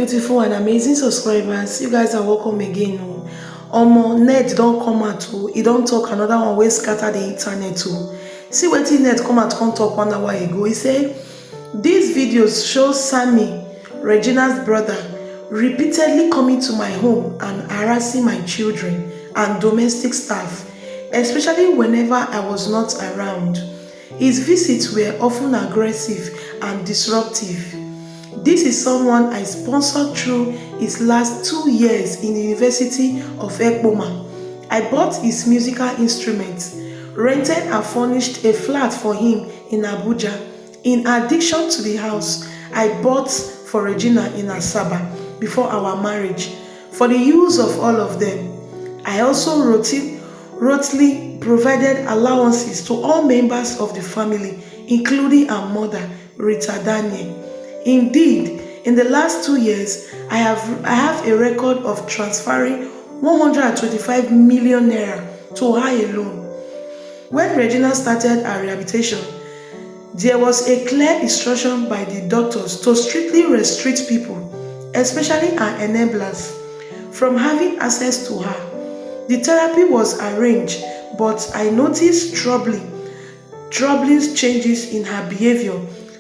beautiful and amazing subscribers. You guys are welcome again. Net don't come out too. He don't talk another one wey scatter the internet too. See wetin net come out come talk 1 hour ago. He say these videos show Sammy, Regina's brother, repeatedly coming to my home and harassing my children and domestic staff, especially whenever I was not around. His visits were often aggressive and disruptive. This is someone I sponsored through his last 2 years in the University of Ekpoma. I bought his musical instruments, rented and furnished a flat for him in Abuja. In addition to the house I bought for Regina in Asaba before our marriage, for the use of all of them. I also routinely provided allowances to all members of the family, including our mother, Rita Daniel. Indeed, in the last 2 years, I have a record of transferring 125 million naira to her alone. When Regina started her rehabilitation, there was a clear instruction by the doctors to strictly restrict people, especially her enablers, from having access to her. The therapy was arranged, but I noticed troubling changes in her behavior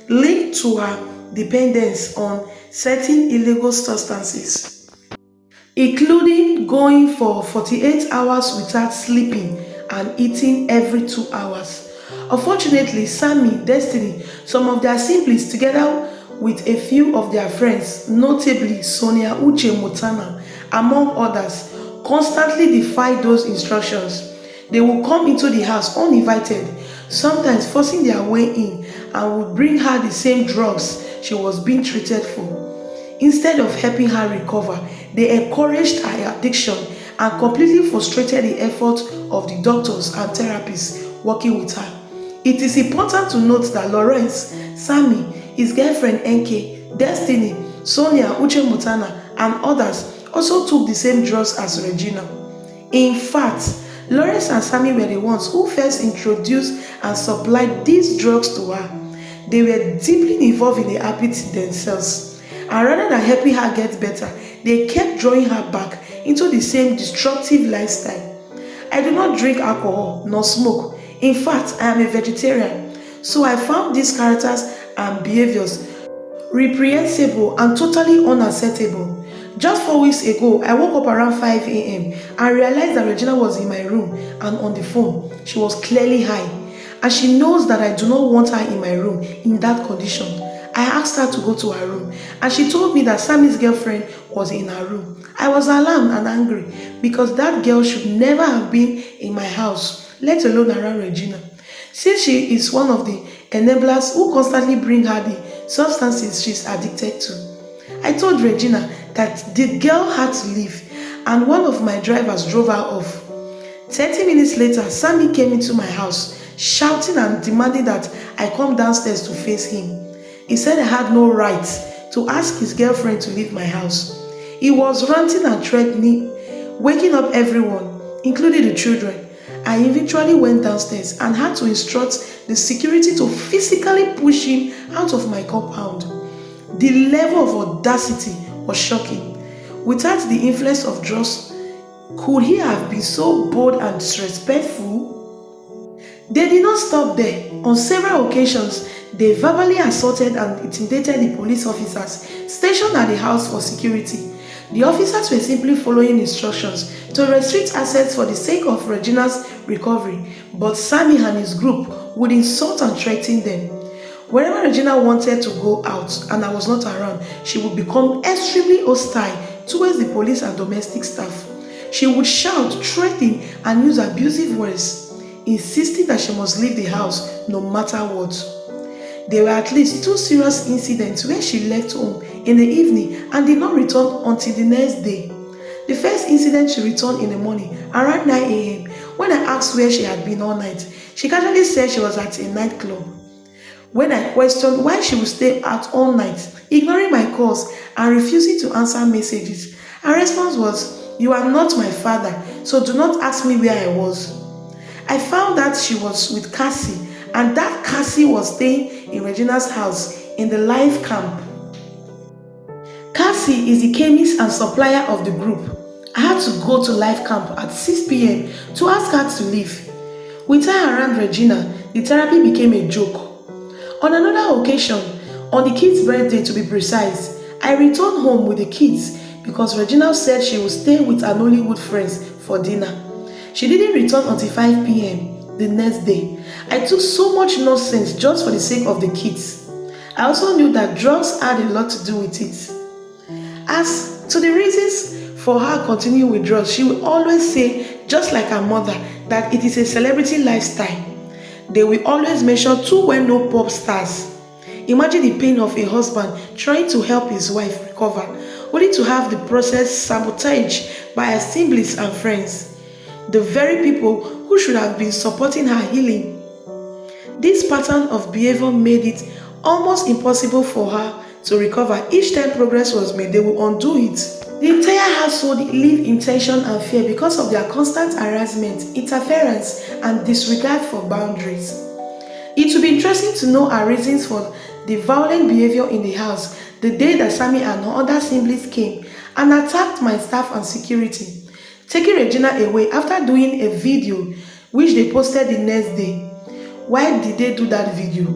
linked to her dependence on certain illegal substances, including going for 48 hours without sleeping and eating every 2 hours. Unfortunately, Sammy, Destiny, some of their siblings, together with a few of their friends, notably Sonia, Uche, Motana, among others, constantly defied those instructions. They would come into the house uninvited, sometimes forcing their way in, and would bring her the same drugs she was being treated for. Instead of helping her recover, they encouraged her addiction and completely frustrated the effort of the doctors and therapists working with her. It is important to note that Lawrence, Sammy, his girlfriend NK, Destiny, Sonia, Uche Mutana, and others also took the same drugs as Regina. In fact, Lawrence and Sammy were the ones who first introduced and supplied these drugs to her. They were deeply involved in the habit themselves, and rather than helping her get better, they kept drawing her back into the same destructive lifestyle. I do not drink alcohol nor smoke. In fact, I am a vegetarian, so I found these characters and behaviors reprehensible and totally unacceptable. Just 4 weeks ago, I woke up around 5 a.m. and realized that Regina was in my room and on the phone. She was clearly high, and she knows that I do not want her in my room in that condition. I asked her to go to her room, and she told me that Sammy's girlfriend was in her room. I was alarmed and angry because that girl should never have been in my house, let alone around Regina, since she is one of the enablers who constantly bring her the substances she's addicted to. I told Regina that the girl had to leave, and one of my drivers drove her off. 30 minutes later, Sammy came into my house, shouting and demanding that I come downstairs to face him. He said I had no right to ask his girlfriend to leave my house. He was ranting and threatening, waking up everyone, including the children. I eventually went downstairs and had to instruct the security to physically push him out of my compound. The level of audacity was shocking. Without the influence of drugs, could he have been so bold and disrespectful? They did not stop there. On several occasions, they verbally assaulted and intimidated the police officers stationed at the house for security. The officers were simply following instructions to restrict access for the sake of Regina's recovery, but Sammy and his group would insult and threaten them. Whenever Regina wanted to go out and I was not around, she would become extremely hostile towards the police and domestic staff. She would shout, threaten, and use abusive words, insisting that she must leave the house no matter what. There were at least 2 serious incidents where she left home in the evening and did not return until the next day. The first incident, she returned in the morning around 9 a.m. When I asked where she had been all night, she casually said she was at a nightclub. When I questioned why she would stay out all night, ignoring my calls and refusing to answer messages, her response was, "You are not my father, so do not ask me where I was." I found that she was with Cassie, and that Cassie was staying in Regina's house in the life camp. Cassie is the chemist and supplier of the group. I had to go to life camp at 6 p.m. to ask her to leave. With her around Regina, the therapy became a joke. On another occasion, on the kid's birthday to be precise, I returned home with the kids because Regina said she would stay with her Nollywood friends for dinner. She didn't return until 5 p.m. the next day. I took so much nonsense just for the sake of the kids. I also knew that drugs had a lot to do with it. As to the reasons for her continuing with drugs, she will always say, just like her mother, that it is a celebrity lifestyle. They will always mention two well-known pop stars. Imagine the pain of a husband trying to help his wife recover, only to have the process sabotaged by her siblings and friends, the very people who should have been supporting her healing. This pattern of behavior made it almost impossible for her to recover. Each time progress was made, they will undo it. The entire household lived in tension and fear because of their constant harassment, interference, and disregard for boundaries. It will be interesting to know our reasons for the violent behavior in the house the day that Sammy and her other siblings came and attacked my staff and security, taking Regina away after doing a video which they posted the next day. Why did they do that video?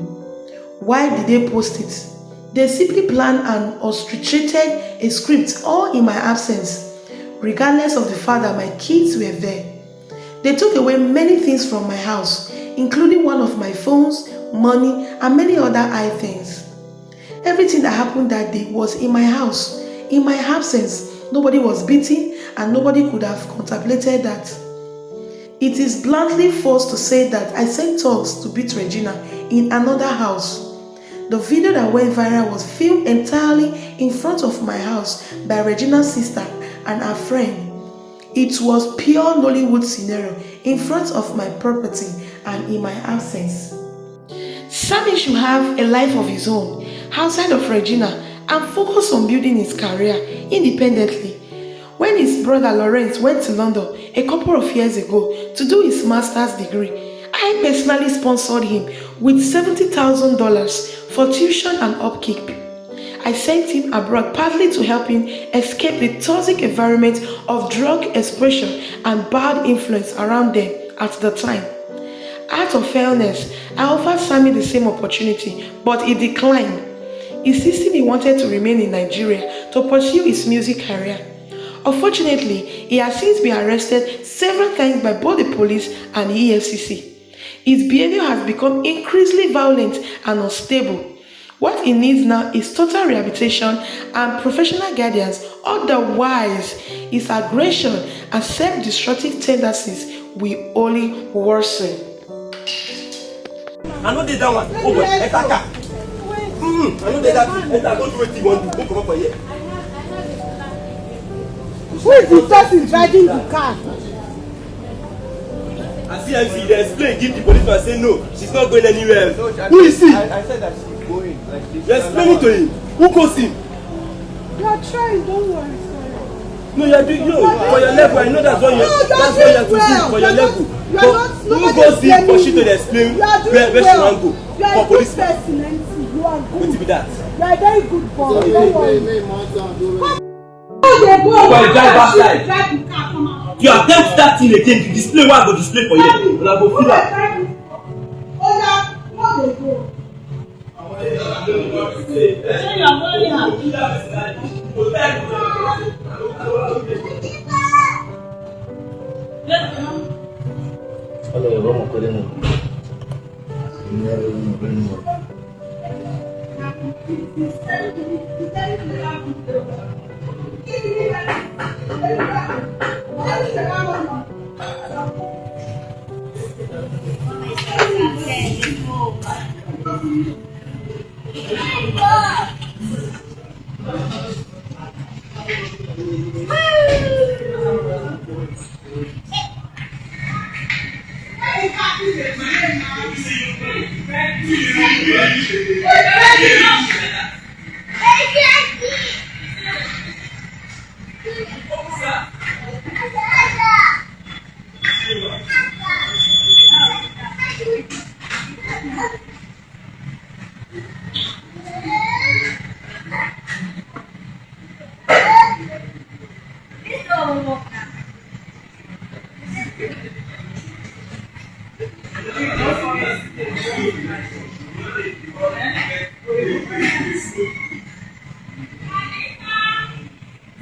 Why did they post it? They simply planned and orchestrated a script all in my absence, regardless of the fact that my kids were there. They took away many things from my house, including one of my phones, money, and many other items. Everything that happened that day was in my house. In my absence, nobody was beaten and nobody could have contemplated that. It is bluntly false to say that I sent thugs to beat Regina in another house. The video that went viral was filmed entirely in front of my house by Regina's sister and her friend. It was pure Nollywood scenario in front of my property and in my absence. Sammy should have a life of his own outside of Regina and focus on building his career independently. When his brother Lawrence went to London a couple of years ago to do his master's degree, I personally sponsored him with $70,000 for tuition and upkeep. I sent him abroad partly to help him escape the toxic environment of drug exposure and bad influence around them at the time. Out of fairness, I offered Sammy the same opportunity, but he declined, insisting he wanted to remain in Nigeria to pursue his music career. Unfortunately, he has since been arrested several times by both the police and the EFCC. His behavior has become increasingly violent and unstable. What he needs now is total rehabilitation and professional guidance, otherwise his aggression and self-destructive tendencies will only worsen. I know they that one. Oh, attacker. I know they that. Don't do what you want to. Don't come up here. Who is the person driving the car? I see they explain, give the policeman, say no, she's not going anywhere. No, who is he? I said that she's going like this. You explain it to him. Who calls him? You are trying, don't worry. No, you are doing for your level. I know that's what you have to do for your level. Who goes in for she to explain where she want to go for policeman? You are good. What be that? You are a very good boy. Don't worry. You attempt that thing again to display what I go display for you. And I go feel that.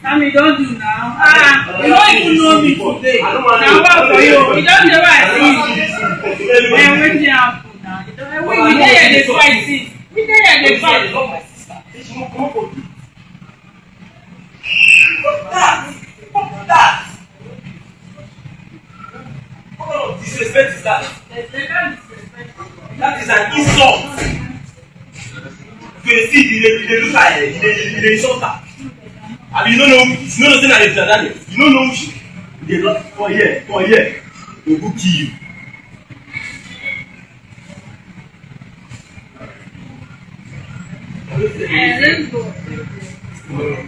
Sammy, don't do now. You don't even know me today. Now what for you? You don't know why I see you. When waiting happen now. We dey here dey fight since. We dey here dey fight. My sister. Stop that! What kind of disrespect is that? That is an insult. You see, they look at it, they insult her. I mean, you don't know saying that it's Daniel. You don't know who she. They not for here, they will kill you. Let's go.